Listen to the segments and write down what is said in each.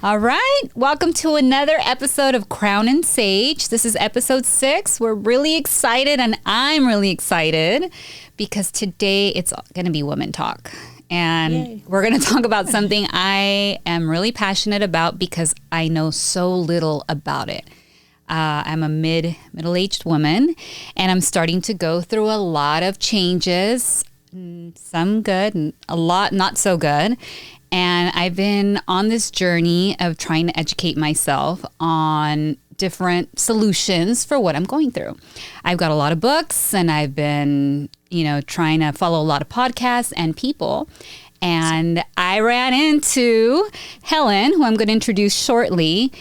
All right. Welcome to another episode of Crown and Sage. This is episode 6. We're really excited, and I'm really excited because today it's going to be women talk. And we're going to talk about something I am really passionate about because I know so little about it. I'm a middle-aged woman, and I'm starting to go through a lot of changes, some good, and a lot not so good. And I've been on this journey of trying to educate myself on different solutions for what I'm going through. I've got a lot of books, and I've been, trying to follow a lot of podcasts and people. And I ran into Helen, who I'm going to introduce shortly.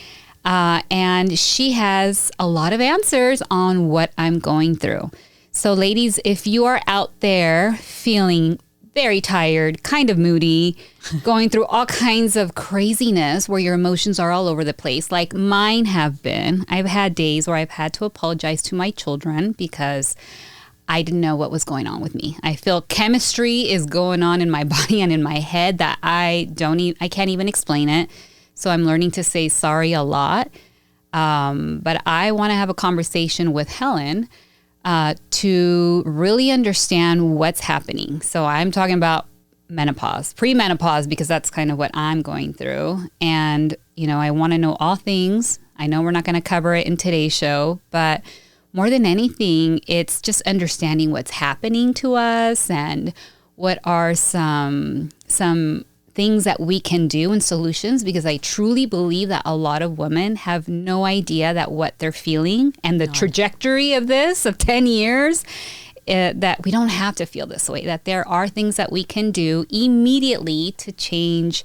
And she has a lot of answers on what I'm going through. So ladies, if you are out there feeling very tired, kind of moody, going through all kinds of craziness where your emotions are all over the place, like mine have been. I've had days where I've had to apologize to my children because I didn't know what was going on with me. I feel chemistry is going on in my body and in my head that I can't even explain it. So I'm learning to say sorry a lot. But I want to have a conversation with Helen to really understand what's happening. So I'm talking about menopause, premenopause, because that's kind of what I'm going through. And, I want to know all things. I know we're not going to cover it in today's show, but more than anything, it's just understanding what's happening to us and what are some things that we can do and solutions, because I truly believe that a lot of women have no idea that what they're feeling and the trajectory of this, of 10 years, that we don't have to feel this way, that there are things that we can do immediately to change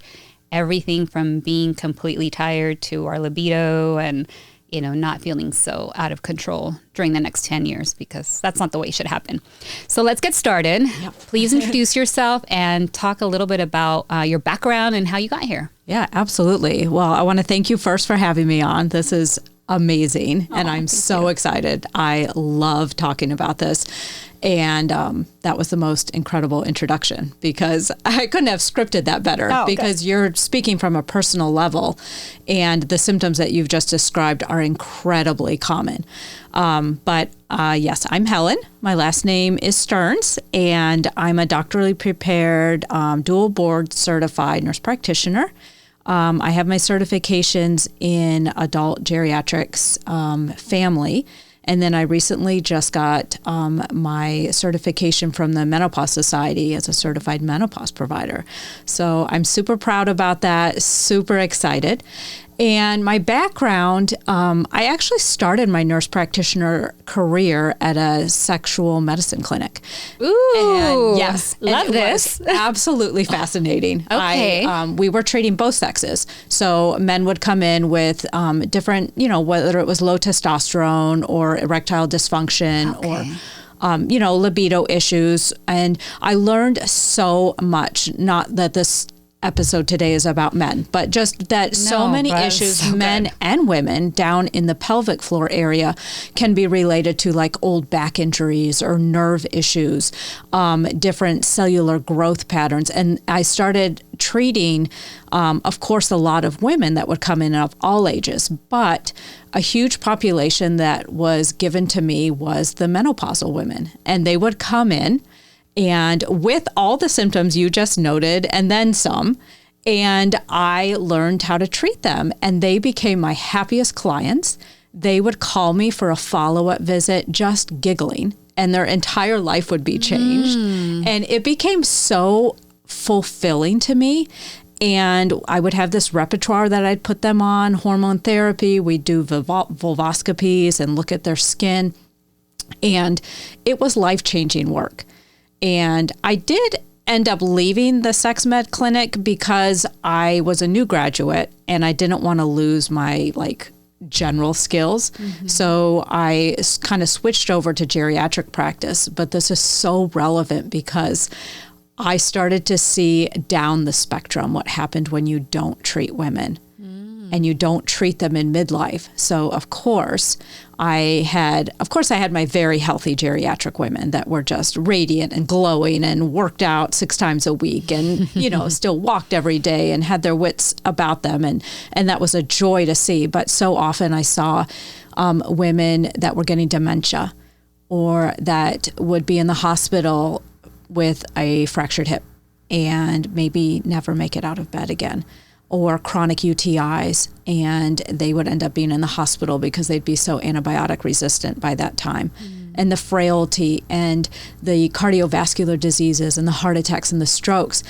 everything from being completely tired to our libido and, not feeling so out of control during the next 10 years, because that's not the way it should happen. So let's get started. Yep. Please introduce yourself and talk a little bit about your background and how you got here. Yeah, absolutely. Well, I want to thank you first for having me on. This is amazing. And I'm so excited. I love talking about this. And that was the most incredible introduction, because I couldn't have scripted that better, because you're speaking from a personal level, and the symptoms that you've just described are incredibly common. But yes, I'm Helen. My last name is Stearns, and I'm a doctorally prepared, dual board certified nurse practitioner. I have my certifications in adult geriatrics, family. And then I recently just got my certification from the Menopause Society as a certified menopause provider. So I'm super proud about that, super excited. And my background, I actually started my nurse practitioner career at a sexual medicine clinic. Ooh, and yes, love this. Absolutely fascinating. Okay. We were treating both sexes. So men would come in with different, whether it was low testosterone or erectile dysfunction or libido issues. And I learned so much, not that this episode today is about men, but just that so many issues, men and women down in the pelvic floor area, can be related to like old back injuries or nerve issues, different cellular growth patterns. And I started treating, of course, a lot of women that would come in of all ages, but a huge population that was given to me was the menopausal women. And they would come in and with all the symptoms you just noted, and then some, and I learned how to treat them, and they became my happiest clients. They would call me for a follow-up visit, just giggling, and their entire life would be changed. And it became so fulfilling to me. And I would have this repertoire that I'd put them on, hormone therapy. We'd do vulvoscopies and look at their skin. And it was life-changing work. And I did end up leaving the sex med clinic because I was a new graduate and I didn't want to lose my general skills. Mm-hmm. So I kind of switched over to geriatric practice. But this is so relevant because I started to see down the spectrum what happened when you don't treat women. and you don't treat them in midlife. So of course I had my very healthy geriatric women that were just radiant and glowing and worked out 6 times a week and, still walked every day and had their wits about them. And that was a joy to see. But so often I saw women that were getting dementia or that would be in the hospital with a fractured hip and maybe never make it out of bed again, or chronic UTIs, and they would end up being in the hospital because they'd be so antibiotic resistant by that time. And the frailty and the cardiovascular diseases and the heart attacks and the strokes.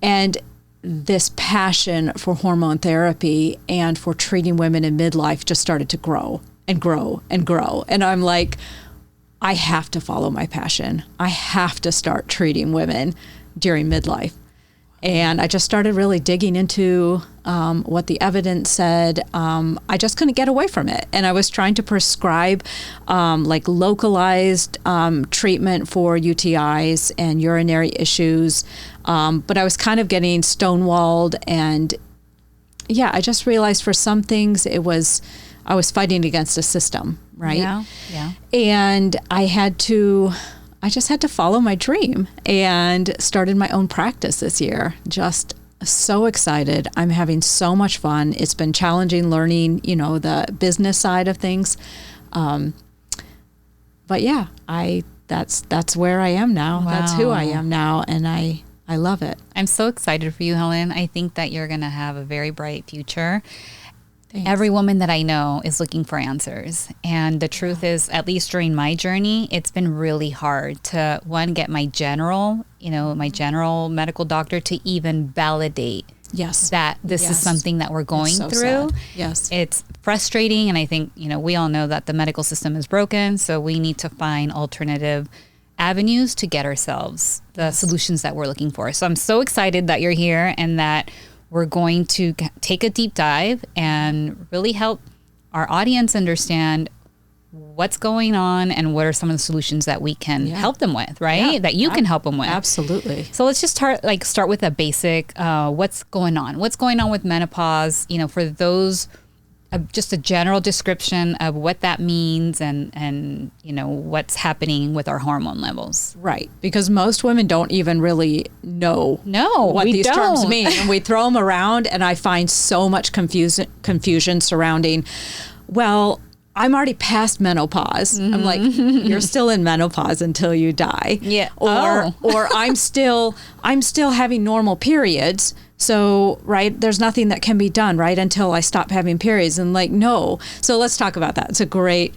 And this passion for hormone therapy and for treating women in midlife just started to grow and grow and grow. And I'm like, I have to follow my passion. I have to start treating women during midlife. And I just started really digging into what the evidence said. I just couldn't get away from it. And I was trying to prescribe localized treatment for UTIs and urinary issues. But I was kind of getting stonewalled. And I just realized for some things I was fighting against a system, right? Yeah. And I just had to follow my dream and started my own practice this year. Just so excited. I'm having so much fun. It's been challenging learning, the business side of things. But that's where I am now. Wow. That's who I am now. And I love it. I'm so excited for you, Helen. I think that you're going to have a very bright future. Thanks. Every woman that I know is looking for answers. And the truth is, at least during my journey, it's been really hard to, one, get my general medical doctor to even validate that this is something that we're going through. Sad. Yes. It's frustrating. And I think, we all know that the medical system is broken. So we need to find alternative avenues to get ourselves the solutions that we're looking for. So I'm so excited that you're here and that we're going to take a deep dive and really help our audience understand what's going on and what are some of the solutions that we can help them with, right? Yeah. That you can help them with. Absolutely. So let's just start with a basic, what's going on? What's going on with menopause? For those, just a general description of what that means and what's happening with our hormone levels. Right. Because most women don't even really know what these terms mean. And we throw them around, and I find so much confusion surrounding, well, I'm already past menopause. I'm like, you're still in menopause until you die. Yeah. Or I'm still having normal periods. So, right, there's nothing that can be done, right, until I stop having periods. And no. So let's talk about that. It's a great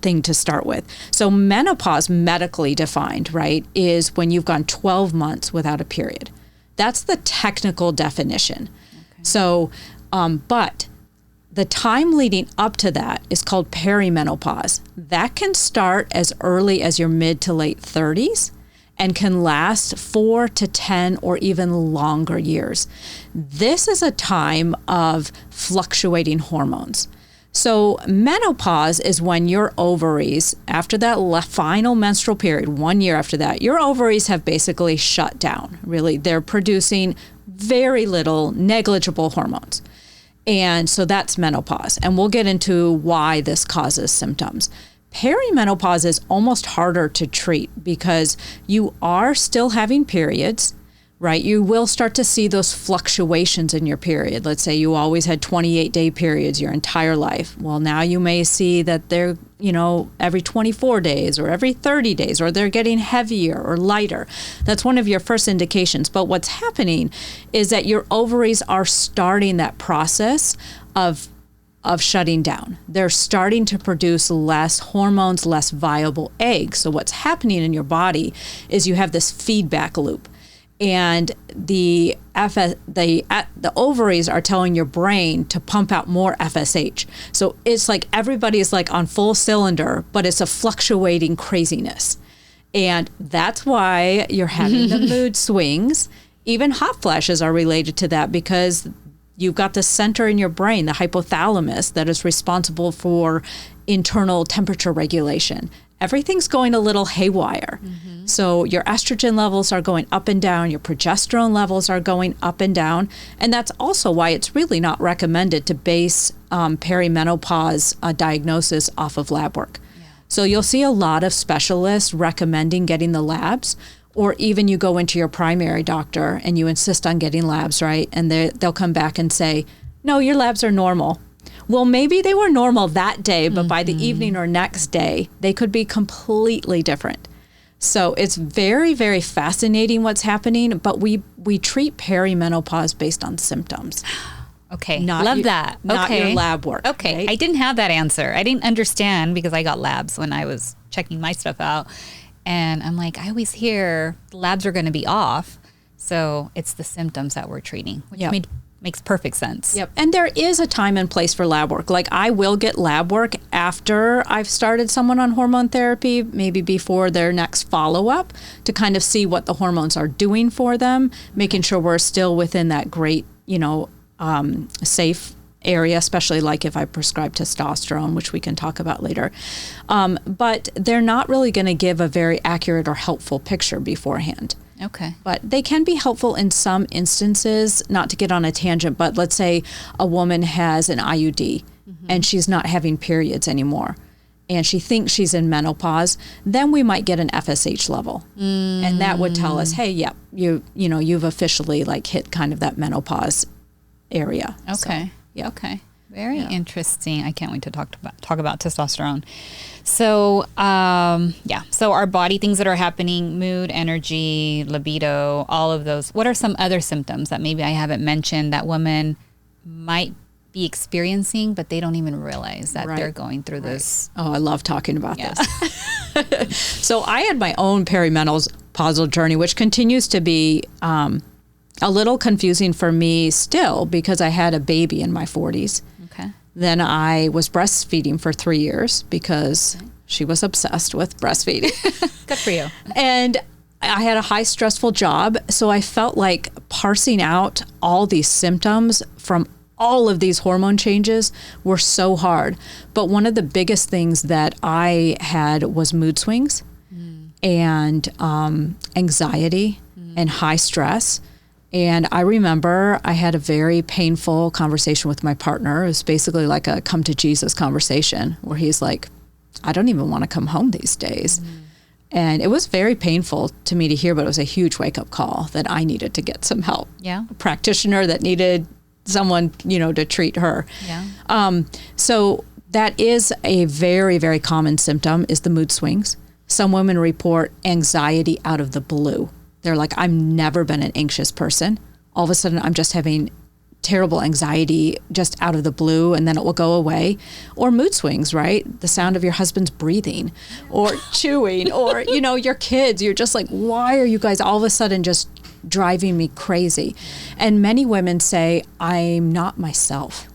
thing to start with. So menopause, medically defined, right, is when you've gone 12 months without a period. That's the technical definition. Okay. So, but the time leading up to that is called perimenopause. That can start as early as your mid to late 30s. And can last 4 to 10 or even longer years. This is a time of fluctuating hormones. So menopause is when your ovaries, after that final menstrual period, 1 year after that, your ovaries have basically shut down. Really, they're producing very little, negligible hormones. And so that's menopause. And we'll get into why this causes symptoms. Perimenopause is almost harder to treat because you are still having periods, right? You will start to see those fluctuations in your period. Let's say you always had 28-day periods your entire life. Well, now you may see that they're, every 24 days or every 30 days, or they're getting heavier or lighter. That's one of your first indications. But what's happening is that your ovaries are starting that process of shutting down. They're starting to produce less hormones, less viable eggs. So what's happening in your body is you have this feedback loop. And the ovaries are telling your brain to pump out more FSH. So it's like everybody's on full cylinder, but it's a fluctuating craziness. And that's why you're having the mood swings. Even hot flashes are related to that because you've got the center in your brain, the hypothalamus, that is responsible for internal temperature regulation. everything's going a little haywire. So your estrogen levels are going up and down, your progesterone levels are going up and down. And that's also why it's really not recommended to base perimenopause diagnosis off of lab work. Yeah. So you'll see a lot of specialists recommending getting the labs, or even you go into your primary doctor and you insist on getting labs, right? And they'll come back and say, no, your labs are normal. Well, maybe they were normal that day, but by the evening or next day, they could be completely different. So it's very, very fascinating what's happening, but we treat perimenopause based on symptoms. Okay, love that. Not okay. your lab work. Okay, right? I didn't have that answer. I didn't understand because I got labs when I was checking my stuff out. And I'm like, I always hear the labs are going to be off. So it's the symptoms that we're treating, which makes perfect sense. Yep. And there is a time and place for lab work. Like I will get lab work after I've started someone on hormone therapy, maybe before their next follow-up, to kind of see what the hormones are doing for them, making sure we're still within that great, safe area, especially like if I prescribe testosterone, which we can talk about later. But they're not really going to give a very accurate or helpful picture beforehand. Okay. But they can be helpful in some instances, not to get on a tangent, but let's say a woman has an IUD and she's not having periods anymore and she thinks she's in menopause, then we might get an FSH level. And that would tell us, hey, you've officially like hit kind of that menopause area. Okay. So, yeah. Okay. Very interesting. I can't wait to talk about testosterone. So, so our body, things that are happening, mood, energy, libido, all of those. What are some other symptoms that maybe I haven't mentioned that women might be experiencing, but they don't even realize that they're going through this? Oh, I love talking about this. So I had my own perimenopausal journey, which continues to be a little confusing for me still because I had a baby in my 40s. Okay. Then I was breastfeeding for 3 years because she was obsessed with breastfeeding. Good for you. And I had a high stressful job. So I felt like parsing out all these symptoms from all of these hormone changes were so hard. But one of the biggest things that I had was mood swings and anxiety and high stress. And I remember I had a very painful conversation with my partner. It was basically like a come to Jesus conversation where he's like, I don't even want to come home these days. And it was very painful to me to hear, but it was a huge wake up call that I needed to get some help. Yeah. A practitioner that needed someone, to treat her. Yeah. So that is a very, very common symptom is the mood swings. Some women report anxiety out of the blue. They're like, I've never been an anxious person. All of a sudden, I'm just having terrible anxiety just out of the blue, and then it will go away. Or mood swings, right? The sound of your husband's breathing or chewing or, your kids. You're just like, why are you guys all of a sudden just driving me crazy? And many women say, I'm not myself.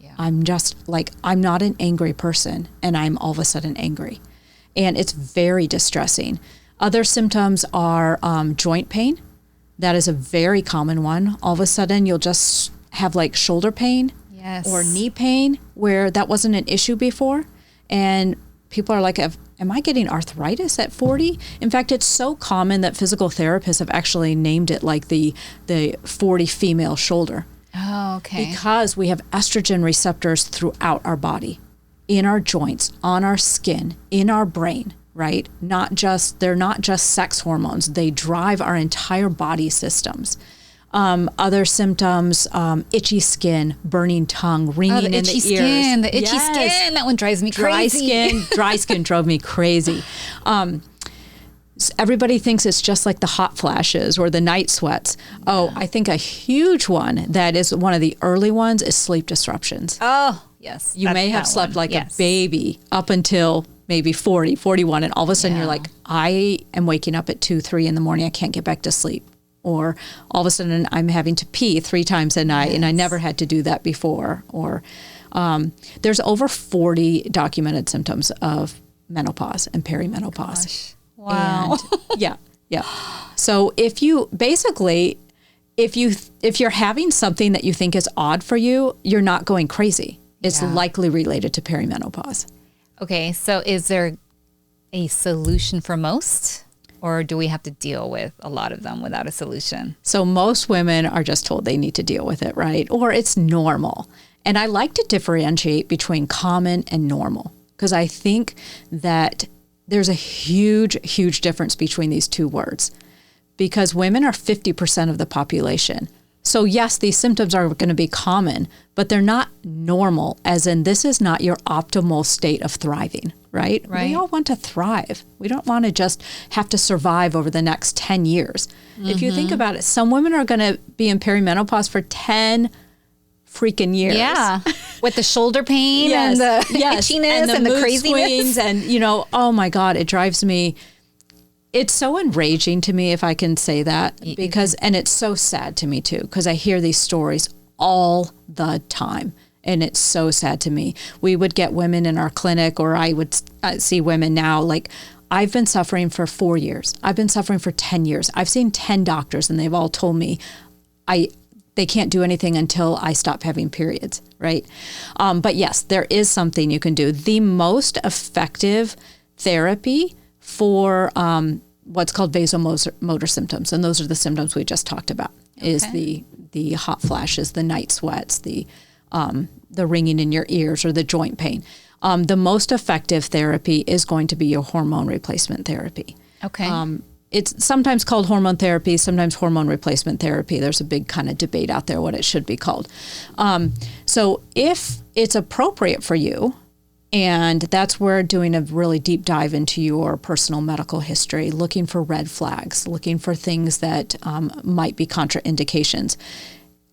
Yeah. I'm just like, I'm not an angry person, and I'm all of a sudden angry. And it's very distressing. Other symptoms are joint pain. That is a very common one. All of a sudden, you'll just have like shoulder pain or knee pain where that wasn't an issue before. And people are like, am I getting arthritis at 40? In fact, it's so common that physical therapists have actually named it like the 40 female shoulder. Oh, okay. Because we have estrogen receptors throughout our body, in our joints, on our skin, in our brain. Right? They're not just sex hormones. They drive our entire body systems. Other symptoms, itchy skin, burning tongue, ringing in the ears. The itchy skin. That one drives me crazy. Dry skin drove me crazy. Everybody thinks it's just like the hot flashes or the night sweats. Oh, I think a huge one that is one of the early ones is sleep disruptions. Oh, yes. You may have slept like a baby up until maybe 40, 41, and all of a sudden you're like, I am waking up at 2, 3 in the morning. I can't get back to sleep. Or all of a sudden I'm having to pee 3 times a night, and I never had to do that before. Or there's over 40 documented symptoms of menopause and perimenopause. Gosh. Wow. And yeah. So if you're having something that you think is odd for you, you're not going crazy. It's likely related to perimenopause. Okay, so is there a solution for most? Or do we have to deal with a lot of them without a solution? So most women are just told they need to deal with it, right? Or it's normal. And I like to differentiate between common and normal, because I think that there's a huge, huge difference between these two words, because women are 50% of the population. So yes, these symptoms are going to be common, but they're not normal, as in this is not your optimal state of thriving, right? We all want to thrive. We don't want to just have to survive over the next 10 years. If you think about it, some women are going to be in perimenopause for 10 freaking years. Yeah. With the shoulder pain and the itchiness and the mood craziness. Swings and, oh my God, it drives me. It's so enraging to me, if I can say that, because, and it's so sad to me too, because I hear these stories all the time. And it's so sad to me. We would get women in our clinic, or I would see women now, like, I've been suffering for 4 years. I've been suffering for 10 years. I've seen 10 doctors and they've all told me they can't do anything until I stop having periods, right? But yes, there is something you can do. The most effective therapy for what's called vasomotor symptoms, and those are the symptoms we just talked about, is the hot flashes, the night sweats, the ringing in your ears, or the joint pain. The most effective therapy is going to be your hormone replacement therapy. Okay. It's sometimes called hormone therapy, sometimes hormone replacement therapy. There's a big kind of debate out there what it should be called. So if it's appropriate for you, and that's where doing a really deep dive into your personal medical history, looking for red flags, looking for things that might be contraindications.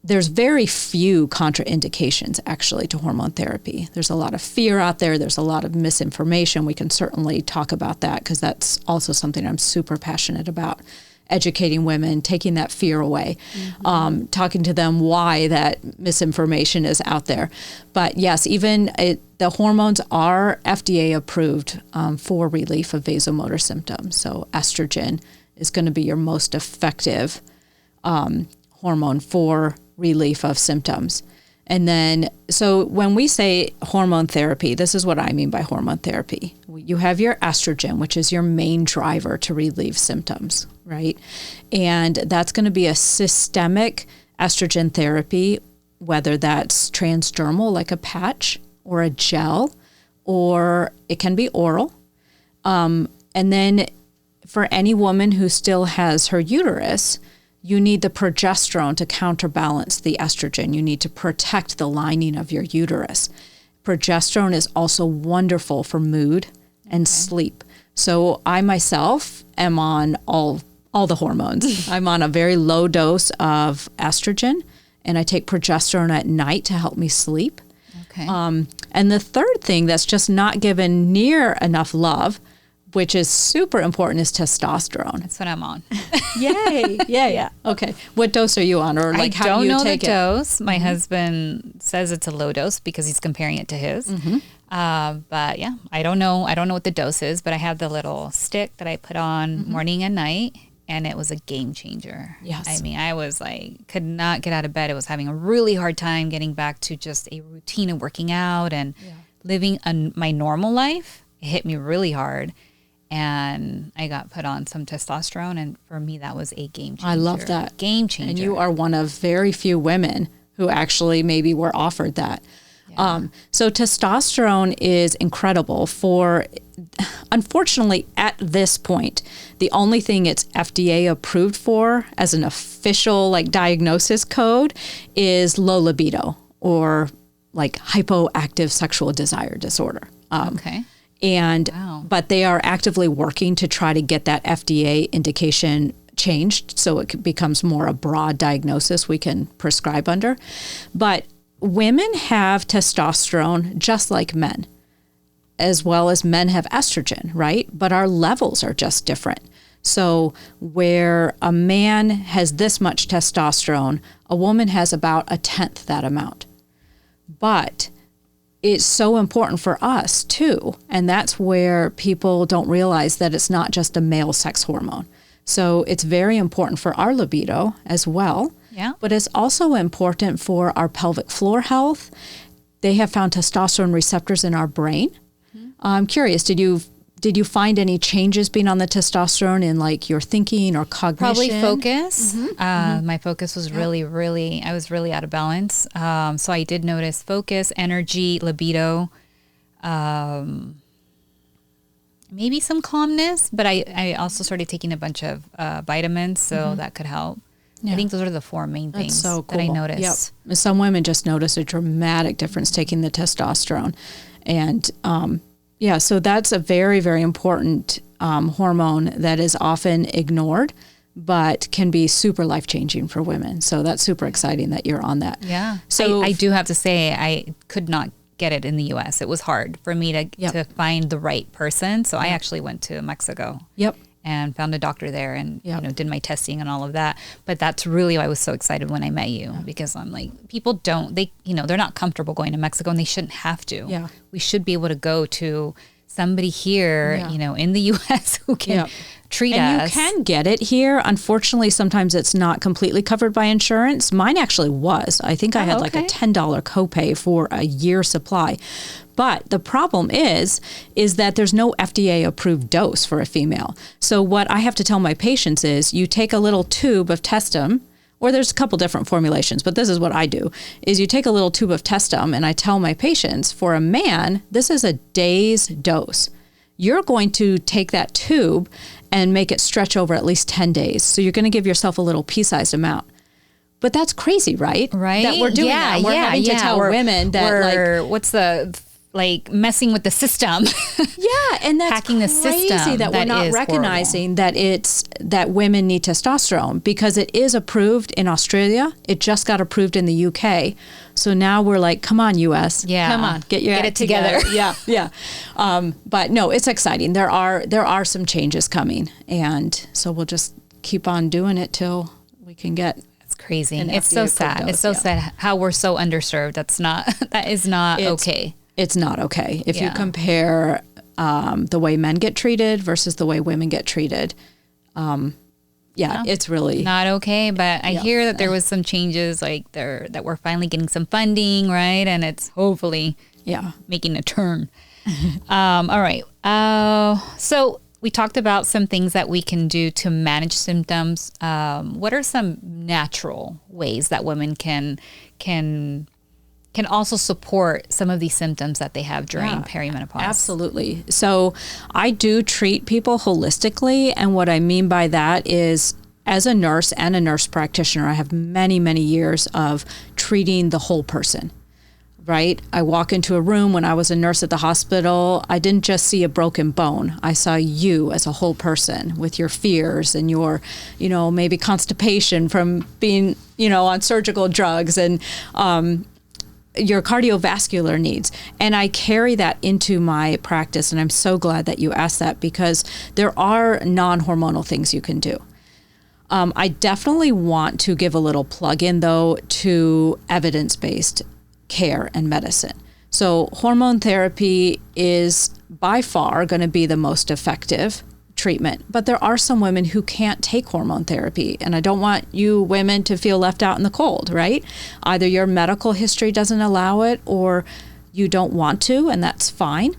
There's very few contraindications actually to hormone therapy. There's a lot of fear out there. There's a lot of misinformation. We can certainly talk about that, because that's also something I'm super passionate about. Educating women, taking that fear away, talking to them why that misinformation is out there. But yes, even the hormones are FDA approved for relief of vasomotor symptoms. So estrogen is going to be your most effective hormone for relief of symptoms. And then, so when we say hormone therapy, this is what I mean by hormone therapy. You have your estrogen, which is your main driver to relieve symptoms, right? And that's going to be a systemic estrogen therapy, whether that's transdermal, like a patch, or a gel, or it can be oral. And then for any woman who still has her uterus, you need the progesterone to counterbalance the estrogen. You need to protect the lining of your uterus. Progesterone is also wonderful for mood and sleep. So I myself am on all the hormones. I'm on a very low dose of estrogen, and I take progesterone at night to help me sleep. Okay. And the third thing that's just not given near enough love, which is super important, is testosterone. That's what I'm on. Yay. Yeah. Okay. What dose are you on? Or like, how do you take it? I don't know the dose. My husband says it's a low dose because he's comparing it to his. But yeah, I don't know. I don't know what the dose is, but I have the little stick that I put on morning and night, and it was a game changer. Yes. I mean, I was like, could not get out of bed. I was having a really hard time getting back to just a routine of working out and living my normal life. It hit me really hard. And I got put on some testosterone, and for me, that was a game changer. I love that. Game changer. And you are one of very few women who actually maybe were offered that. Yeah. So testosterone is incredible for, unfortunately, at this point, the only thing it's FDA approved for as an official like diagnosis code is low libido, or like hypoactive sexual desire disorder. Okay. And but they are actively working to try to get that FDA indication changed so it becomes more a broad diagnosis we can prescribe under. But women have testosterone just like men, as well as men have estrogen, right? But our levels are just different. So where a man has this much testosterone, a woman has about a tenth that amount. But it's so important for us too. And that's where people don't realize that it's not just a male sex hormone. So it's very important for our libido as well. Yeah. But it's also important for our pelvic floor health. They have found testosterone receptors in our brain. I'm curious, did you did you find any changes being on the testosterone in like your thinking or cognition? Probably focus. My focus was really, I was really out of balance. So I did notice focus, energy, libido, maybe some calmness, but I also started taking a bunch of vitamins, so that could help. Yeah. I think those are the 4 main things that I noticed. Yep. Some women just notice a dramatic difference taking the testosterone. And so that's a very, very important hormone that is often ignored, but can be super life-changing for women. So that's super exciting that you're on that. Yeah. So I do have to say, I could not get it in the U.S. It was hard for me to find the right person. So I actually went to Mexico. Yep. And found a doctor there and did my testing and all of that. But that's really why I was so excited when I met you, because I'm like, people they're not comfortable going to Mexico, and they shouldn't have to. Yeah. We should be able to go to somebody here, in the U.S. who can treat us. And you can get it here. Unfortunately, sometimes it's not completely covered by insurance. Mine actually was. I think I had like a $10 copay for a year supply. But the problem is that there's no FDA approved dose for a female. So what I have to tell my patients is you take a little tube of Testum, or there's a couple different formulations, but this is what I do, is you take a little tube of Testum, and I tell my patients, for a man, this is a day's dose. You're going to take that tube and make it stretch over at least 10 days. So you're going to give yourself a little pea-sized amount. But that's crazy, right? Right. That we're doing that. We're having to tell women that messing with the system. And that's hacking the crazy system. that we're not recognizing that women need testosterone, because it is approved in Australia. It just got approved in the UK. So now we're like, come on, US. Yeah. Come on, get it together. Yeah. But no, it's exciting. There are some changes coming. And so we'll just keep on doing it till we can get crazy. It's so sad. It's so sad how we're so underserved. That is not okay. It's not okay. If you compare the way men get treated versus the way women get treated, it's really not okay. But I hear that there was some changes, that we're finally getting some funding, right? And it's hopefully making a turn. All right. So we talked about some things that we can do to manage symptoms. What are some natural ways that women can also support some of these symptoms that they have during perimenopause? Absolutely. So I do treat people holistically. And what I mean by that is, as a nurse and a nurse practitioner, I have many, many years of treating the whole person. Right? I walk into a room. When I was a nurse at the hospital, I didn't just see a broken bone. I saw you as a whole person with your fears and your, maybe constipation from being, on surgical drugs, and your cardiovascular needs. And I carry that into my practice. And I'm so glad that you asked that, because there are non-hormonal things you can do. I definitely want to give a little plug in, though, to evidence-based care and medicine. So hormone therapy is by far going to be the most effective treatment, but there are some women who can't take hormone therapy, and I don't want you women to feel left out in the cold, right? Either your medical history doesn't allow it, or you don't want to, and that's fine.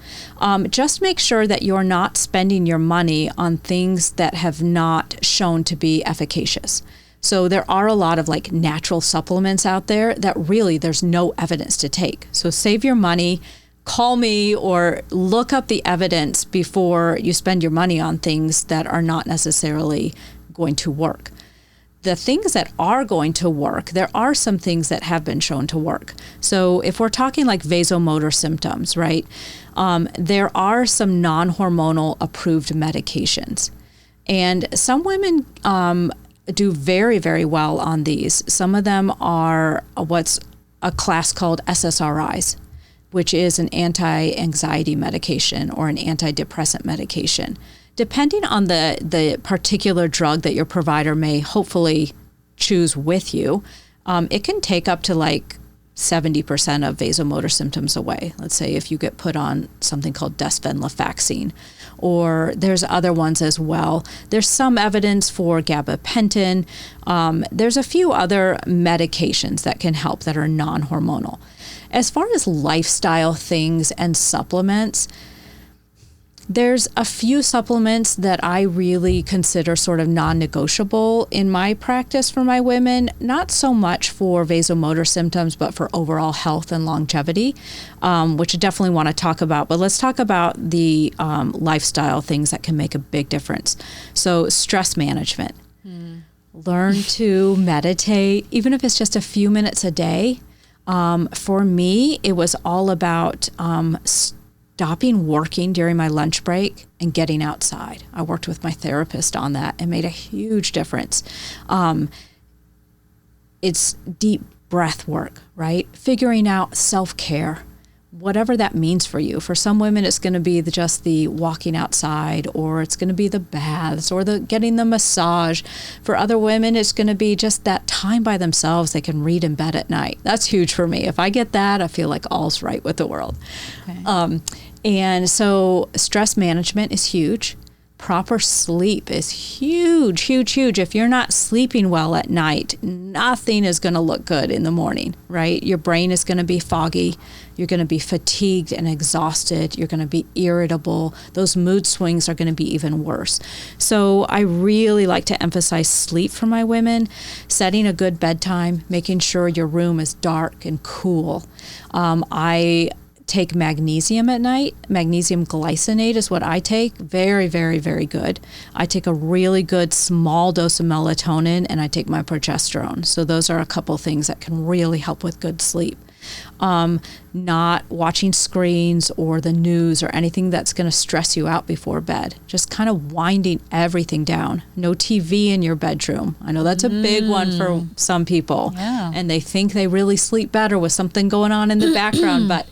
Just make sure that you're not spending your money on things that have not shown to be efficacious. So there are a lot of natural supplements out there that really there's no evidence to take. So save your money, call me, or look up the evidence before you spend your money on things that are not necessarily going to work. The things that are going to work, there are some things that have been shown to work. So if we're talking like vasomotor symptoms, right, there are some non-hormonal approved medications. And some women do very, very well on these. Some of them are what's a class called SSRIs, which is an anti-anxiety medication or an antidepressant medication. Depending on the particular drug that your provider may hopefully choose with you, it can take up to 70% of vasomotor symptoms away. Let's say if you get put on something called desvenlafaxine, or there's other ones as well. There's some evidence for gabapentin. There's a few other medications that can help that are non-hormonal. As far as lifestyle things and supplements, There's a few supplements that I really consider sort of non-negotiable in my practice for my women, not so much for vasomotor symptoms, but for overall health and longevity, which I definitely want to talk about. But let's talk about the lifestyle things that can make a big difference. So stress management. Learn to meditate, even if it's just a few minutes a day. For me, it was all about stopping working during my lunch break and getting outside. I worked with my therapist on that and made a huge difference. It's deep breath work, right? Figuring out self-care, whatever that means for you. For some women, it's going to be just the walking outside, or it's going to be the baths, or the getting the massage. For other women, it's going to be just that time by themselves. They can read in bed at night. That's huge for me. If I get that, I feel like all's right with the world. Okay. And so stress management is huge. Proper sleep is huge, huge, huge. If you're not sleeping well at night, nothing is going to look good in the morning, right? Your brain is going to be foggy. You're going to be fatigued and exhausted. You're going to be irritable. Those mood swings are going to be even worse. So I really like to emphasize sleep for my women, setting a good bedtime, making sure your room is dark and cool. I take magnesium at night. Magnesium glycinate is what I take. Very, very, very good. I take a really good small dose of melatonin, and I take my progesterone. So those are a couple things that can really help with good sleep. Not watching screens or the news or anything that's going to stress you out before bed. Just kind of winding everything down. No TV in your bedroom. I know that's a big one for some people. Yeah. And they think they really sleep better with something going on in the background, but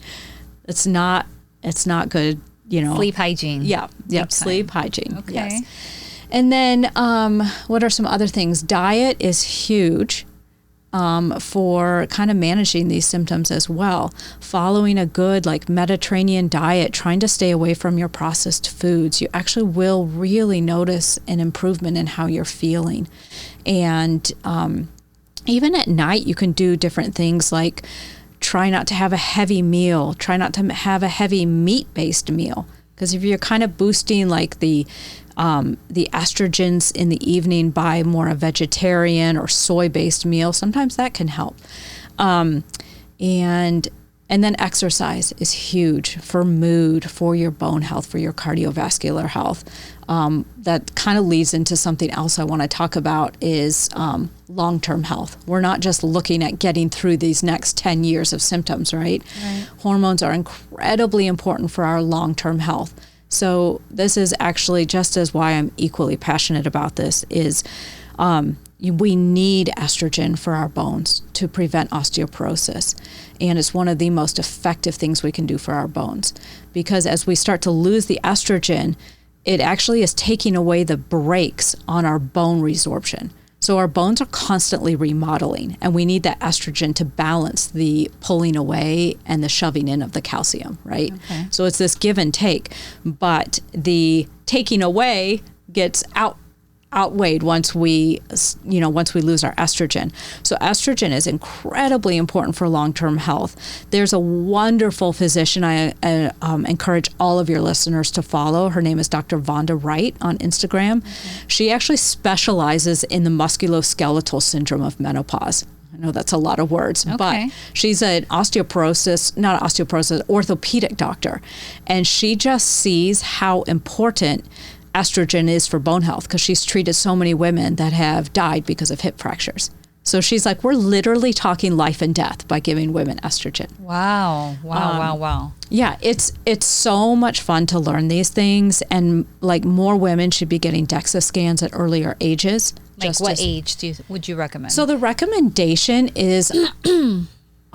it's not good, you know. Sleep hygiene. Yeah. Yep. Sleep hygiene. Okay. Yes. And then what are some other things? Diet is huge for kind of managing these symptoms as well. Following a good Mediterranean diet, trying to stay away from your processed foods, you actually will really notice an improvement in how you're feeling. And even at night, you can do different things like try not to have a heavy meal, try not to have a heavy meat-based meal. Because if you're kind of boosting the estrogens in the evening by more a vegetarian or soy-based meal, sometimes that can help. And then exercise is huge for mood, for your bone health, for your cardiovascular health. That kind of leads into something else I want to talk about is long-term health. We're not just looking at getting through these next 10 years of symptoms, right? Hormones are incredibly important for our long-term health. So this is actually just as why I'm equally passionate about this is we need estrogen for our bones to prevent osteoporosis. And it's one of the most effective things we can do for our bones. Because as we start to lose the estrogen, it actually is taking away the brakes on our bone resorption. So our bones are constantly remodeling, and we need that estrogen to balance the pulling away and the shoving in of the calcium, right? Okay. So it's this give and take, but the taking away gets outweighed once we lose our estrogen. So estrogen is incredibly important for long-term health. There's a wonderful physician I encourage all of your listeners to follow. Her name is Dr. Vonda Wright on Instagram. Mm-hmm. She actually specializes in the musculoskeletal syndrome of menopause. I know that's a lot of words, but she's an orthopedic doctor. And she just sees how important estrogen is for bone health because she's treated so many women that have died because of hip fractures. So she's like, we're literally talking life and death by giving women estrogen. Wow. Yeah, it's so much fun to learn these things, and more women should be getting DEXA scans at earlier ages. What age would you recommend? So the recommendation is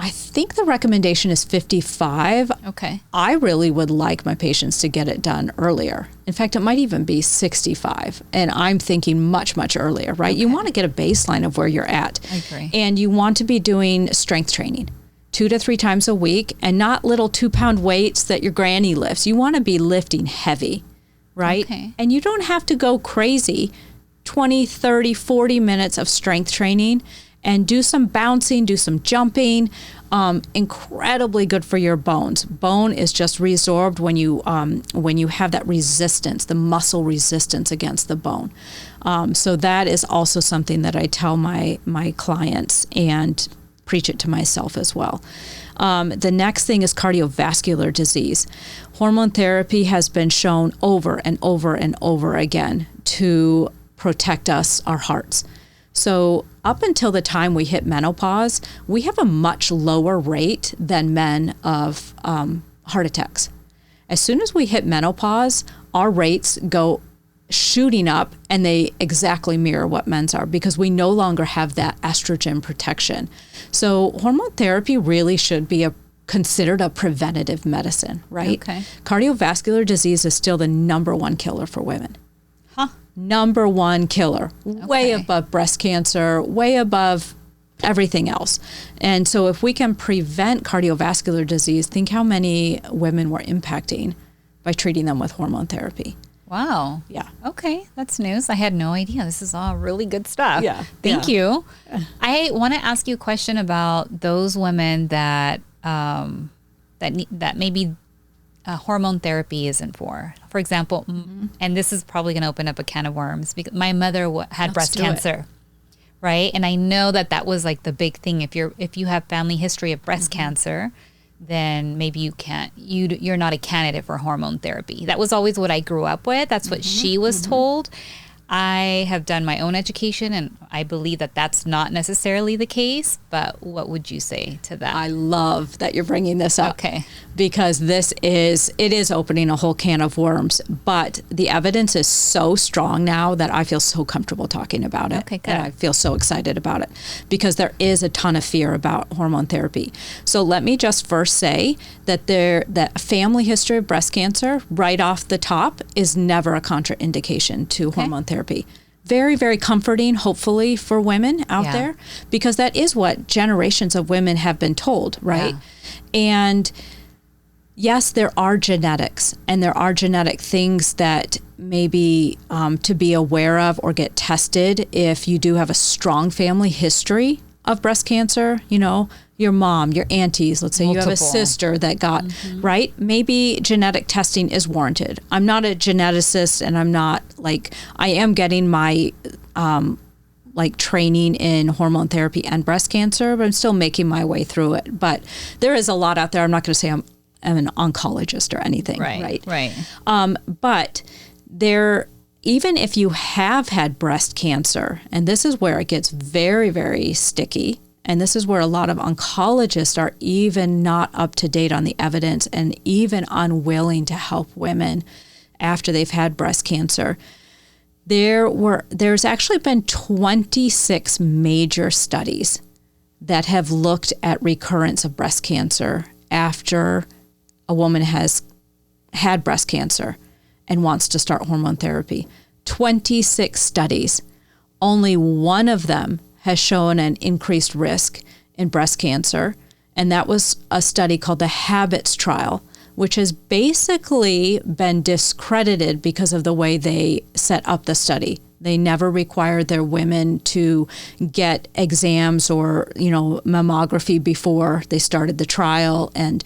I think the recommendation is 55. Okay. I really would like my patients to get it done earlier. In fact, it might even be 65. And I'm thinking much, much earlier, right? Okay. You want to get a baseline of where you're at. I agree. And you want to be doing strength training 2 to 3 times a week, and not little 2-pound weights that your granny lifts. You want to be lifting heavy, right? Okay. And you don't have to go crazy. 20, 30, 40 minutes of strength training. and do some bouncing, do some jumping. Incredibly good for your bones. Bone is just resorbed when you have that resistance, the muscle resistance against the bone. So that is also something that I tell my clients and preach it to myself as well. The next thing is cardiovascular disease. Hormone therapy has been shown over and over and over again to protect our hearts. So up until the time we hit menopause, we have a much lower rate than men of heart attacks. As soon as we hit menopause, our rates go shooting up, and they exactly mirror what men's are because we no longer have that estrogen protection. So hormone therapy really should be considered a preventative medicine, right? Okay. Cardiovascular disease is still the number one killer for women. Number one killer, way above breast cancer, way above everything else. And so if we can prevent cardiovascular disease, think how many women we're impacting by treating them with hormone therapy. Wow. Yeah. Okay. That's news. I had no idea. This is all really good stuff. Yeah. Thank you. I want to ask you a question about those women that that maybe hormone therapy isn't for. For example, and this is probably going to open up a can of worms because my mother had breast cancer, right? And I know that was like the big thing. If you have family history of breast cancer, then maybe you're not a candidate for hormone therapy. That was always what I grew up with. That's what she was told. I have done my own education, and I believe that that's not necessarily the case, but what would you say to that? I love that you're bringing this up. Okay. Because it is opening a whole can of worms, but the evidence is so strong now that I feel so comfortable talking about it. Okay, good. And I feel so excited about it because there is a ton of fear about hormone therapy. So let me just first say that family history of breast cancer right off the top is never a contraindication to hormone therapy. Very, very comforting, hopefully, for women out there, because that is what generations of women have been told, right? Yeah. And yes, there are genetics, and there are genetic things that maybe to be aware of or get tested if you do have a strong family history of breast cancer, your mom, your aunties, let's say you have a sister that got, right? Maybe genetic testing is warranted. I'm not a geneticist, and I'm not I am getting my training in hormone therapy and breast cancer, but I'm still making my way through it. But there is a lot out there. I'm not going to say I'm an oncologist or anything, right? But even if you have had breast cancer, and this is where it gets very, very sticky, and this is where a lot of oncologists are even not up to date on the evidence and even unwilling to help women after they've had breast cancer. There's actually been 26 major studies that have looked at recurrence of breast cancer after a woman has had breast cancer and wants to start hormone therapy. 26 studies. Only one of them has shown an increased risk in breast cancer, and that was a study called the HABITS trial, which has basically been discredited because of the way they set up the study. They never required their women to get exams or, mammography before they started the trial, and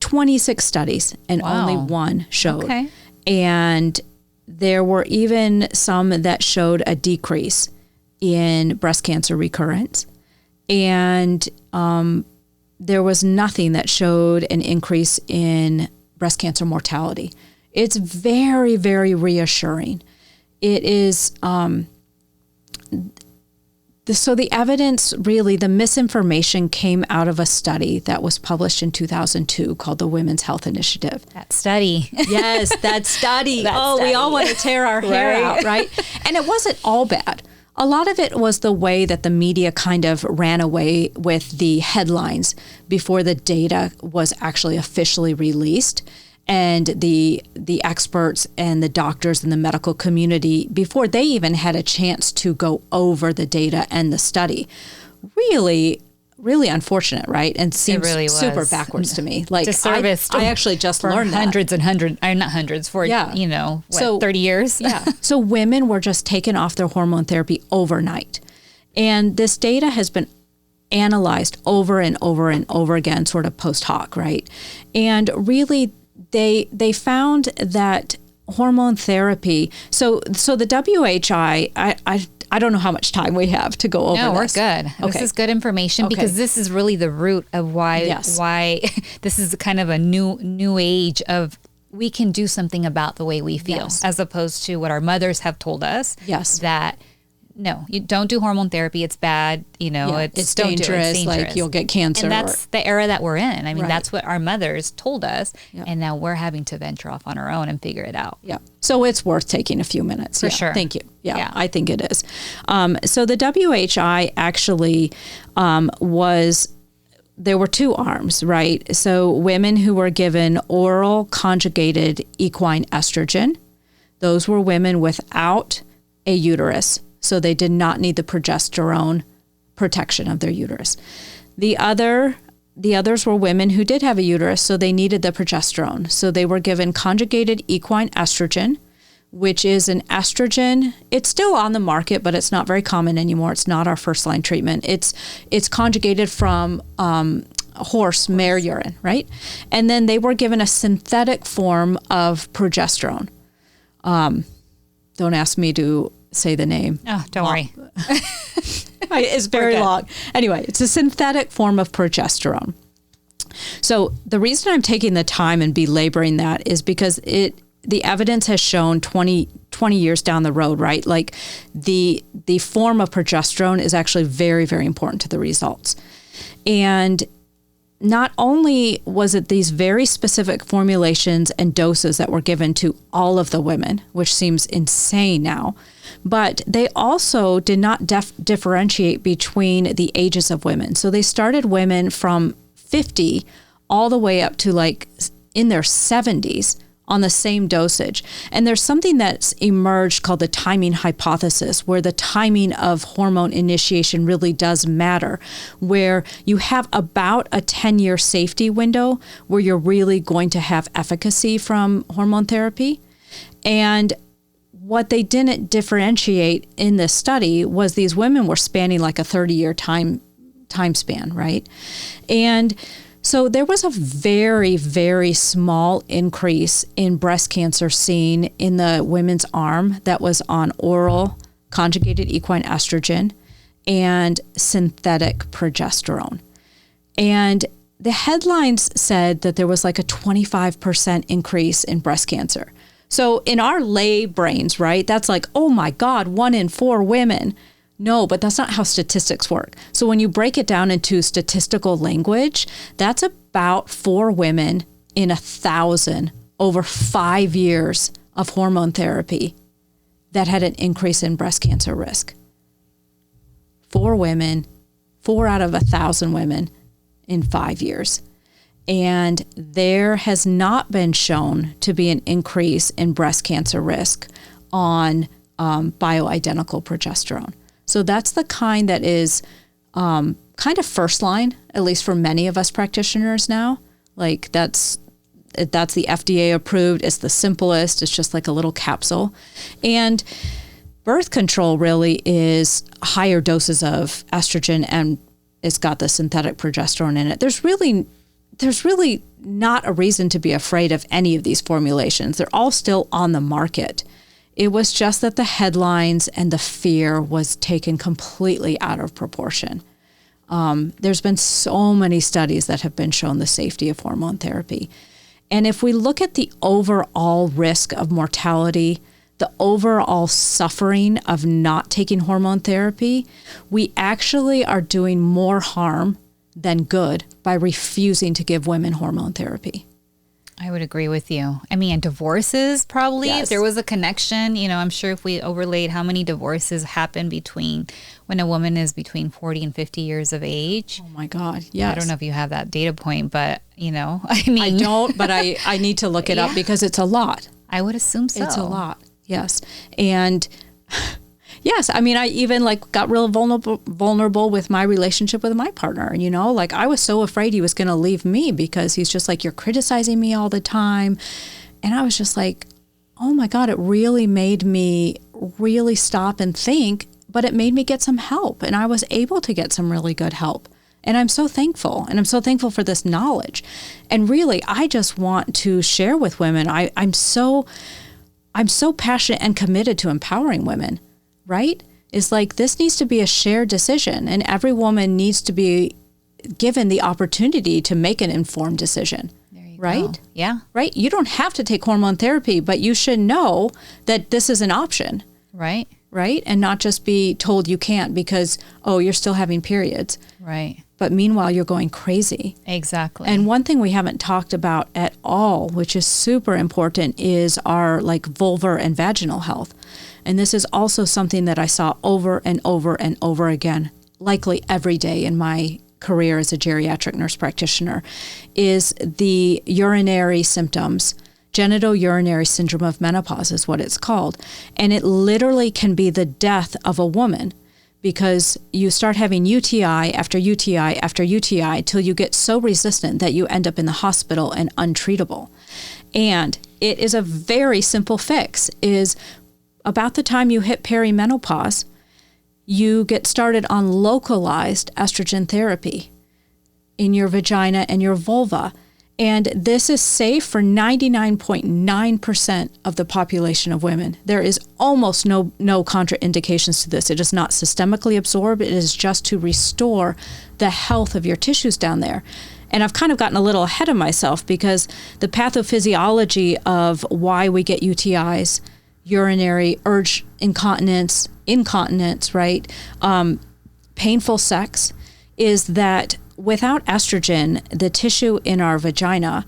26 studies, and only one showed. Okay. And there were even some that showed a decrease in breast cancer recurrence. And there was nothing that showed an increase in breast cancer mortality. It's very, very reassuring. It is, so the evidence, really, the misinformation came out of a study that was published in 2002 called the Women's Health Initiative. That study. Yes, that study. We all want to tear our hair out, right? And it wasn't all bad. A lot of it was the way that the media kind of ran away with the headlines before the data was actually officially released. And the experts and the doctors and the medical community, before they even had a chance to go over the data and the study, really, really unfortunate, right? And seems really super backwards to me. Disservice. I actually just learned hundreds and hundreds, not hundreds, for 30 years. So women were just taken off their hormone therapy overnight. And this data has been analyzed over and over and over again, sort of post hoc, right? And really, they found that hormone therapy. So the WHI, I don't know how much time we have to go over this. No, we're good. Okay. This is good information because this is really the root of why this is kind of a new age of we can do something about the way we feel, as opposed to what our mothers have told us. Yes. That no, you don't do hormone therapy. It's bad. You know, it's dangerous. Like you'll get cancer. And that's the era that we're in. I mean, that's what our mothers told us. Yep. And now we're having to venture off on our own and figure it out. Yeah. So it's worth taking a few minutes. For sure. Thank you. Yeah, I think it is. So the WHI actually there were two arms, right? So women who were given oral conjugated equine estrogen, those were women without a uterus. So they did not need the progesterone protection of their uterus. The others were women who did have a uterus, so they needed the progesterone. So they were given conjugated equine estrogen, which is an estrogen. It's still on the market, but it's not very common anymore. It's not our first line treatment. It's conjugated from horse mare urine, right? And then they were given a synthetic form of progesterone. Don't ask me to say the name. Oh, don't worry. It's very long. Anyway, it's a synthetic form of progesterone. So the reason I'm taking the time and belaboring that is because the evidence has shown 20 years down the road, right? Like the form of progesterone is actually very, very important to the results. And not only was it these very specific formulations and doses that were given to all of the women, which seems insane now, but they also did not differentiate between the ages of women. So they started women from 50 all the way up to like in their 70s on the same dosage. And there's something that's emerged called the timing hypothesis, where the timing of hormone initiation really does matter, where you have about a 10-year safety window where you're really going to have efficacy from hormone therapy. And what they didn't differentiate in this study was these women were spanning like a 30-year time span, right? And so there was a very, very small increase in breast cancer seen in the women's arm that was on oral conjugated equine estrogen and synthetic progesterone. And the headlines said that there was like a 25% increase in breast cancer. So in our lay brains, right, that's like, oh my God, 1 in 4 women. No, but that's not how statistics work. So when you break it down into statistical language, that's about 4 women in 1,000 over 5 years of hormone therapy that had an increase in breast cancer risk. 4 women, 4 out of 1,000 women in 5 years. And there has not been shown to be an increase in breast cancer risk on bioidentical progesterone. So that's the kind that is kind of first line, at least for many of us practitioners now. Like that's the FDA approved. It's the simplest. It's just like a little capsule. And birth control really is higher doses of estrogen, and it's got the synthetic progesterone in it. There's really not a reason to be afraid of any of these formulations. They're all still on the market. It was just that the headlines and the fear was taken completely out of proportion. There's been so many studies that have been shown the safety of hormone therapy. And if we look at the overall risk of mortality, the overall suffering of not taking hormone therapy, we actually are doing more harm than good by refusing to give women hormone therapy. I would agree with you. I mean, divorces probably, if there was a connection, I'm sure if we overlaid how many divorces happen between when a woman is between 40 and 50 years of age. Oh my God. Yes. I don't know if you have that data point, but I don't, but I need to look it up because it's a lot. I would assume so. It's a lot. Yes. And yes, I mean, I even got real vulnerable with my relationship with my partner. I was so afraid he was going to leave me because he's just like, you're criticizing me all the time. And I was just like, oh my God, it really made me really stop and think, but it made me get some help, and I was able to get some really good help. And I'm so thankful. And I'm so thankful for this knowledge. And really, I just want to share with women. I'm so passionate and committed to empowering women, right? It's like this needs to be a shared decision, and every woman needs to be given the opportunity to make an informed decision. Right? Go. Yeah. Right? You don't have to take hormone therapy, but you should know that this is an option. Right. Right? And not just be told you can't because, oh, you're still having periods. Right. But meanwhile, you're going crazy. Exactly. And one thing we haven't talked about at all, which is super important, is our like vulvar and vaginal health. And this is also something that I saw over and over and over again, likely every day in my career as a geriatric nurse practitioner, is the urinary symptoms. Genitourinary syndrome of menopause is what it's called. And it literally can be the death of a woman, because you start having UTI after UTI after UTI till you get so resistant that you end up in the hospital and untreatable. And it is a very simple fix. Is about the time you hit perimenopause, you get started on localized estrogen therapy in your vagina and your vulva. And this is safe for 99.9% of the population of women. There is almost no contraindications to this. It is not systemically absorbed. It is just to restore the health of your tissues down there. And I've kind of gotten a little ahead of myself, because the pathophysiology of why we get UTIs, urinary urge incontinence, right? Painful sex, is that without estrogen, the tissue in our vagina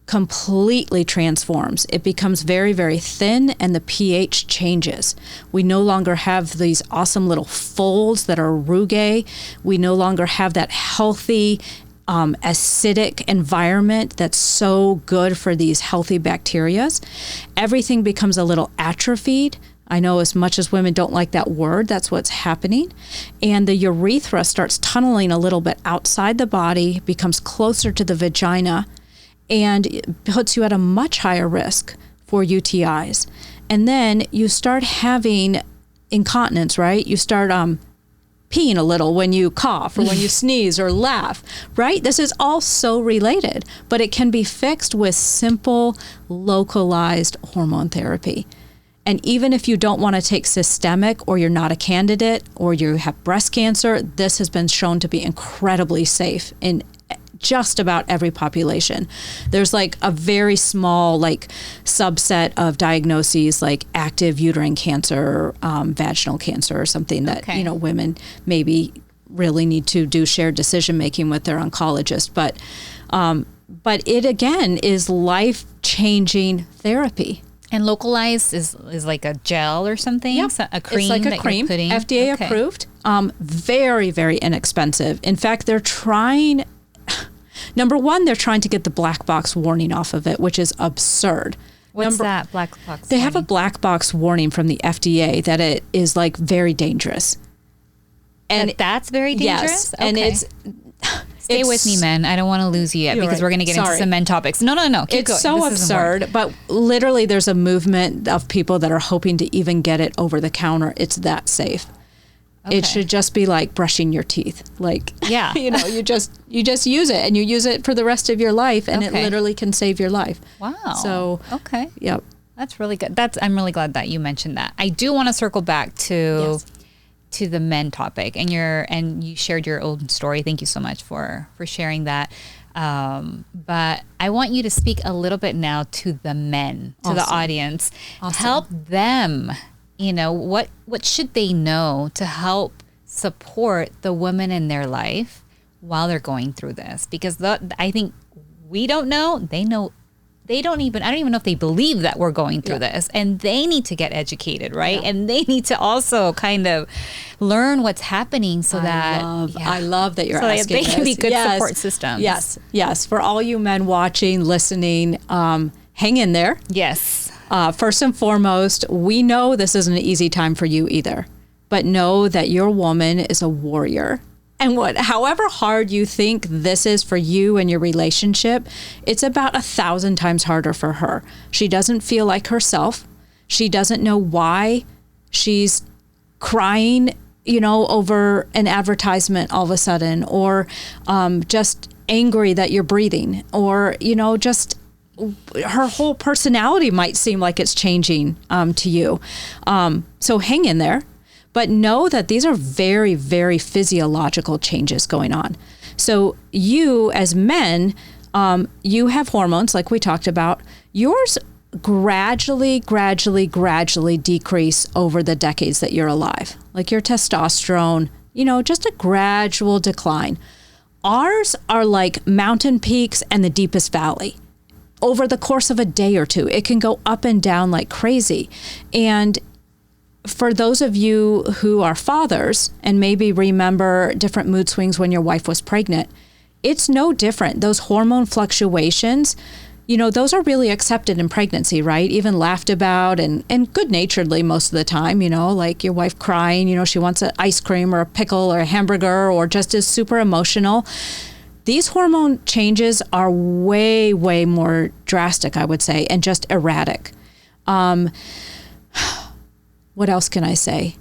completely transforms. It becomes very, very thin, and the pH changes. We no longer have these awesome little folds that are rugae. We no longer have that healthy, acidic environment that's so good for these healthy bacteria. Everything becomes a little atrophied. I know, as much as women don't like that word, that's what's happening. And the urethra starts tunneling a little bit outside the body, becomes closer to the vagina, and it puts you at a much higher risk for UTIs. And then you start having incontinence, right? You start peeing a little when you cough or when you sneeze or laugh, right? This is all so related, but it can be fixed with simple, localized hormone therapy. And even if you don't want to take systemic, or you're not a candidate, or you have breast cancer, this has been shown to be incredibly safe in just about every population. There's like a very small subset of diagnoses, like active uterine cancer, vaginal cancer, or something that, women maybe really need to do shared decision making with their oncologist. But it again is life-changing therapy. And localized is like a gel or something? Yep. A cream. It's like a that cream, you're putting? FDA approved. Very, very inexpensive. In fact, they're trying, number one, they're trying to get the black box warning off of it, which is absurd. What's that black box They warning? have a black box warning from the FDA that it is like very dangerous. And that's very dangerous? Yes. And it's... Stay with me, men. I don't want to lose you yet, because we're going to get into some men topics. No. Keep going. It's so absurd, but literally there's a movement of people that are hoping to even get it over the counter. It's that safe. Okay. It should just be like brushing your teeth. You just use it, and you use it for the rest of your life, and it literally can save your life. Wow. So, yep. That's really good. I'm really glad that you mentioned that. I do want to circle back to the men topic, and you shared your own story. Thank you so much for sharing that. But I want you to speak a little bit now to the men, to the audience. Awesome. Help them. What should they know to help support the women in their life while they're going through this? Because I think we don't know. They know. I don't even know if they believe that we're going through this, and they need to get educated, right? Yeah. And they need to also kind of learn what's happening I love that you're asking that they can be good support systems. Yes. For all you men watching, listening, hang in there. Yes. First and foremost, we know this isn't an easy time for you either, but know that your woman is a warrior. And however hard you think this is for you and your relationship, it's about 1,000 times harder for her. She doesn't feel like herself. She doesn't know why she's crying over an advertisement all of a sudden, or just angry that you're breathing, or, just her whole personality might seem like it's changing to you. So hang in there, but know that these are very, very physiological changes going on. So you as men, you have hormones like we talked about. Yours gradually decrease over the decades that you're alive. Like your testosterone, just a gradual decline. Ours are like mountain peaks and the deepest valley. Over the course of a day or two, it can go up and down like crazy. And for those of you who are fathers and maybe remember different mood swings when your wife was pregnant, it's no different. Those hormone fluctuations, those are really accepted in pregnancy, right? Even laughed about and good-naturedly most of the time, like your wife crying, she wants an ice cream or a pickle or a hamburger, or just is super emotional. These hormone changes are way, way more drastic, I would say, and just erratic. What else can I say?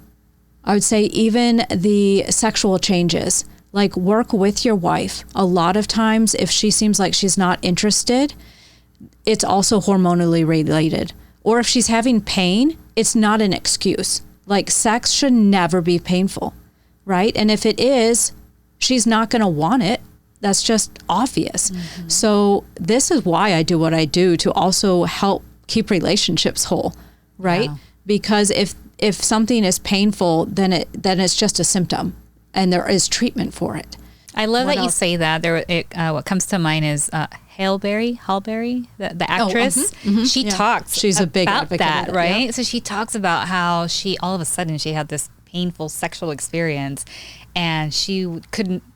I would say even the sexual changes, like work with your wife. A lot of times, if she seems like she's not interested, it's also hormonally related. Or if she's having pain, it's not an excuse. Like sex should never be painful, right? And if it is, she's not going to want it. That's just obvious. Mm-hmm. So this is why I do what I do, to also help keep relationships whole, right? Yeah. Because if something is painful, then it's just a symptom, and there is treatment for it. I love that you say that. What comes to mind is Halle Berry, the actress. She talks. She's a big about advocate that, of it, right? Yeah. So she talks about how she all of a sudden she had this painful sexual experience, and she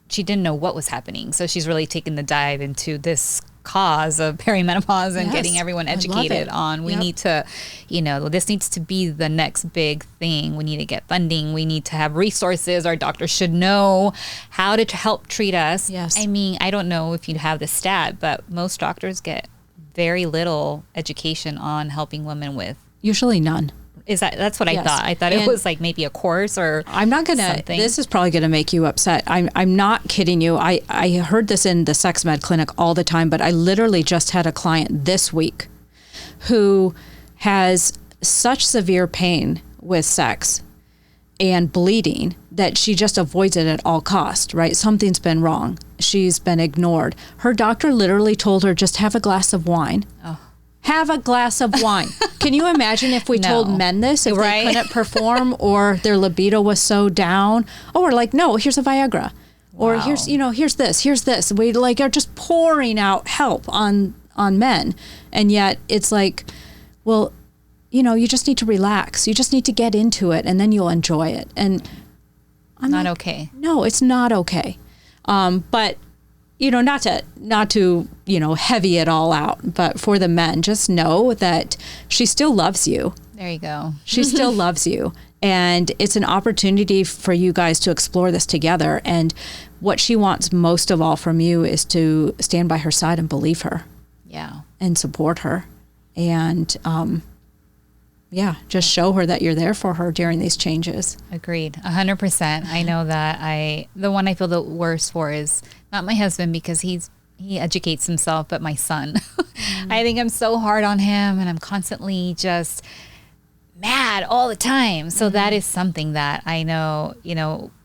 didn't know what was happening. So she's really taken the dive into this cause of perimenopause and getting everyone educated on we need to, this needs to be the next big thing. We need to get funding. We need to have resources. Our doctors should know how to help treat us. Yes. I mean, I don't know if you have the stat, but most doctors get very little education on helping women with. Usually none. That's what I thought. I thought it was like maybe a course or I'm not going to, this is probably going to make you upset. I'm not kidding you. I heard this in the sex med clinic all the time, but I literally just had a client this week who has such severe pain with sex and bleeding that she just avoids it at all costs, right? Something's been wrong. She's been ignored. Her doctor literally told her, just have a glass of wine. Oh. Have a glass of wine. Can you imagine if we told men this, if they couldn't perform or their libido was so down? Oh, we're like, no, here's a Viagra. Or here's this. We are just pouring out help on men. And yet it's like, well, you just need to relax. You just need to get into it and then you'll enjoy it. And I'm not okay. No, it's not okay. But not to heavy it all out, but for the men, just know that she still loves you. There you go. She still loves you. And it's an opportunity for you guys to explore this together. And what she wants most of all from you is to stand by her side and believe her. Yeah. And support her. And, just show her that you're there for her during these changes. Agreed. 100%. I know that the one I feel the worst for is not my husband, because he educates himself, but my son. I think I'm so hard on him, and I'm constantly just mad all the time. So that is something that I know,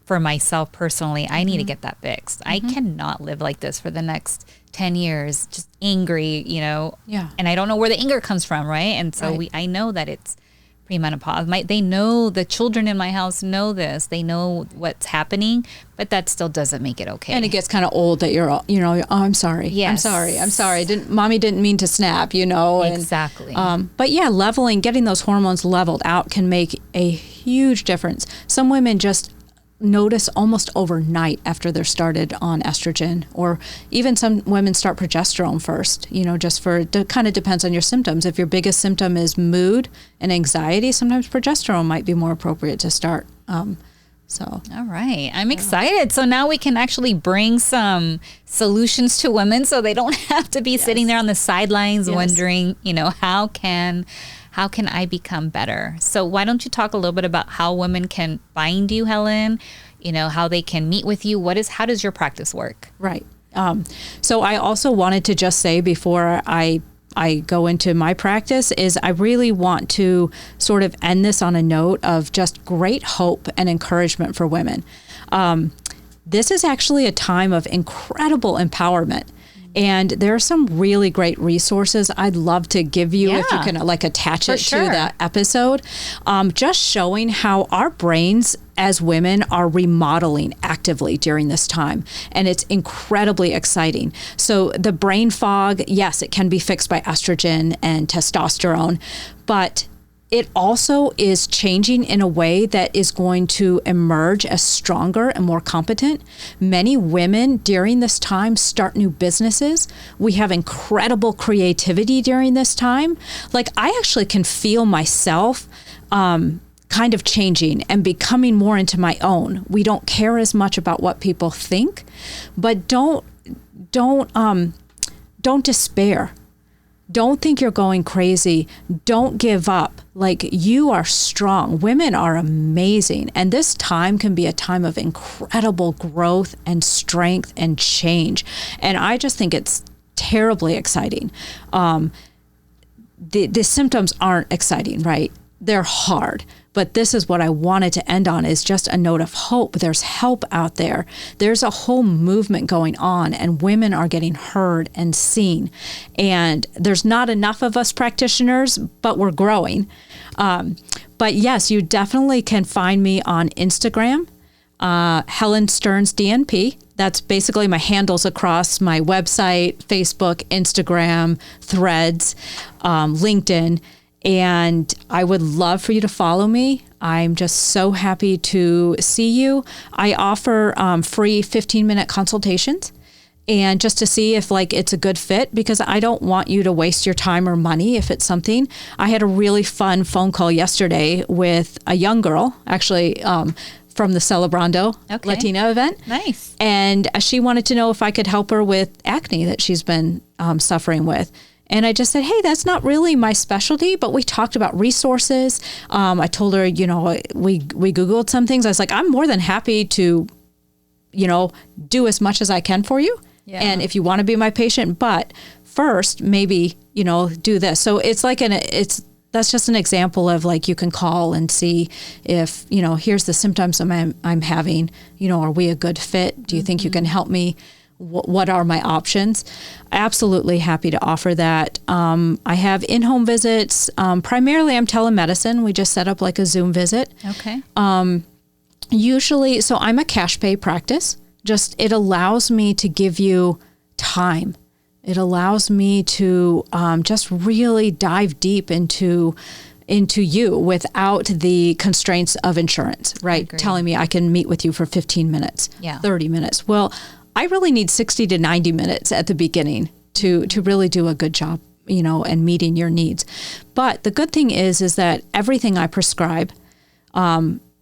for myself personally, I need to get that fixed. I cannot live like this for the next 10 years, just angry, Yeah. And I don't know where the anger comes from, right? And so I know that it's premenopause. They know, the children in my house know this. They know what's happening, but that still doesn't make it okay. And it gets kind of old that you're, oh, I'm sorry. Yes. I'm sorry. Mommy didn't mean to snap, And, exactly. But leveling, getting those hormones leveled out can make a huge difference. Some women just notice almost overnight after they're started on estrogen, or even some women start progesterone first, it kind of depends on your symptoms. If your biggest symptom is mood and anxiety, sometimes progesterone might be more appropriate to start. All right. I'm excited. So now we can actually bring some solutions to women so they don't have to be sitting there on the sidelines wondering, how can I become better? So why don't you talk a little bit about how women can find you, Helen? How they can meet with you. How does your practice work? Right. So I also wanted to just say before I go into my practice is I really want to sort of end this on a note of just great hope and encouragement for women. This is actually a time of incredible empowerment. And there are some really great resources I'd love to give you if you can attach it to that episode. Just showing how our brains as women are remodeling actively during this time. And it's incredibly exciting. So the brain fog, yes, it can be fixed by estrogen and testosterone, but it also is changing in a way that is going to emerge as stronger and more competent. Many women during this time start new businesses. We have incredible creativity during this time. I actually can feel myself kind of changing and becoming more into my own. We don't care as much about what people think, but don't despair. Don't think you're going crazy. Don't give up. You are strong. Women are amazing. And this time can be a time of incredible growth and strength and change. And I just think it's terribly exciting. The symptoms aren't exciting, right? They're hard. But this is what I wanted to end on, is just a note of hope. There's help out there. There's a whole movement going on, and women are getting heard and seen. And there's not enough of us practitioners, but we're growing. But yes, you definitely can find me on Instagram, Helen Stearns DNP. That's basically my handles across my website, Facebook, Instagram, Threads, LinkedIn. And I would love for you to follow me. I'm just so happy to see you. I offer free 15-minute consultations, and just to see if it's a good fit, because I don't want you to waste your time or money if it's something. I had a really fun phone call yesterday with a young girl, actually from the Celebrando Latina event. Nice. And she wanted to know if I could help her with acne that she's been suffering with. And I just said, hey, that's not really my specialty, but we talked about resources. I told her, we Googled some things. I was like, I'm more than happy to, do as much as I can for you. Yeah. And if you want to be my patient, but first, maybe, do this. So it's that's just an example of you can call and see if, here's the symptoms I'm having, are we a good fit? Do you think you can help me? What are my options? Absolutely happy to offer that. I have in-home visits. Primarily, I'm telemedicine. We just set up a Zoom visit. Okay. Usually, so I'm a cash pay practice. It allows me to give you time. It allows me to just really dive deep into you without the constraints of insurance, right? Telling me I can meet with you for 15 minutes, 30 minutes. Well, I really need 60 to 90 minutes at the beginning to really do a good job, and meeting your needs. But the good thing is that everything I prescribe,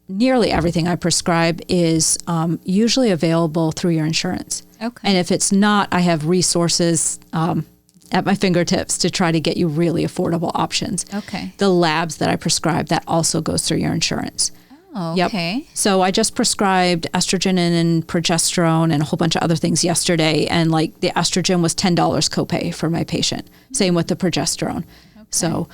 nearly everything I prescribe is usually available through your insurance. Okay. And if it's not, I have resources at my fingertips to try to get you really affordable options. Okay. The labs that I prescribe, that also goes through your insurance. Oh, okay. Yep. So I just prescribed estrogen and progesterone and a whole bunch of other things yesterday. And the estrogen was $10 copay for my patient. Same with the progesterone. Okay. So,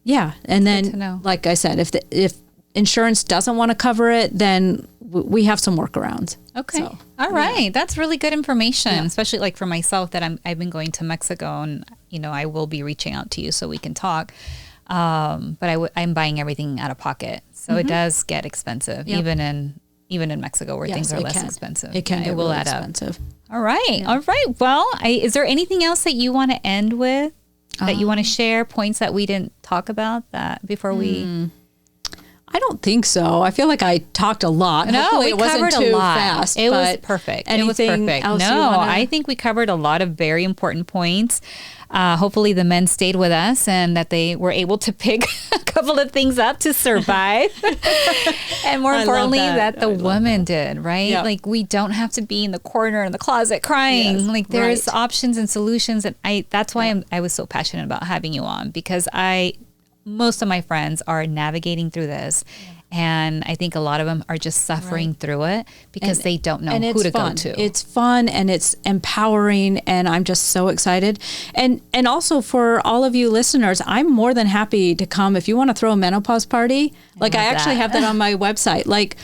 yeah. And then, like I said, if insurance doesn't want to cover it, then we have some workarounds. Okay. So, all right. Yeah. That's really good information, especially for myself that I've been going to Mexico, and, I will be reaching out to you so we can talk. But I'm buying everything out of pocket. So it does get expensive, even in Mexico where things are less expensive. It can get really expensive. All right. Yeah. All right. Well, is there anything else that you want to end with, that you want to share, points that we didn't talk about that before we... I don't think so. I feel like I talked a lot. No, hopefully we it wasn't covered too a lot. Fast. It was perfect. Anything it was perfect. Else I think we covered a lot of very important points. Hopefully the men stayed with us and that they were able to pick a couple of things up to survive. And more importantly, that the woman did, right? Yep. We don't have to be in the corner in the closet crying. Yes, there's options and solutions. And that's why I was so passionate about having you on, because I most of my friends are navigating through this. And I think a lot of them are just suffering through it because they don't know who to go to. It's fun and it's empowering, and I'm just so excited. And also for all of you listeners, I'm more than happy to come if you want to throw a menopause party. Like I actually have that on my website. Like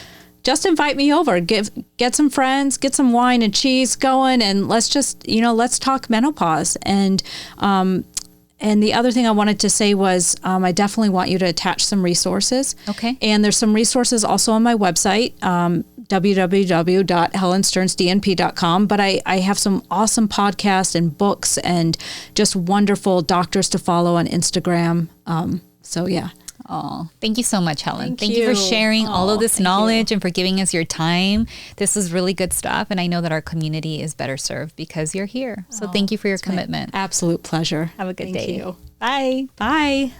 just invite me over, get some friends, get some wine and cheese going, and let's just, let's talk menopause. And the other thing I wanted to say was I definitely want you to attach some resources. Okay. And there's some resources also on my website, www.helenstearnsdnp.com. But I have some awesome podcasts and books and just wonderful doctors to follow on Instagram. So, yeah. Oh, thank you so much, Helen. Thank you for sharing all of this knowledge you. And for giving us your time. This is really good stuff. And I know that our community is better served because you're here. So thank you for your commitment. Absolute pleasure. Have a good day. Thank you. Bye. Bye.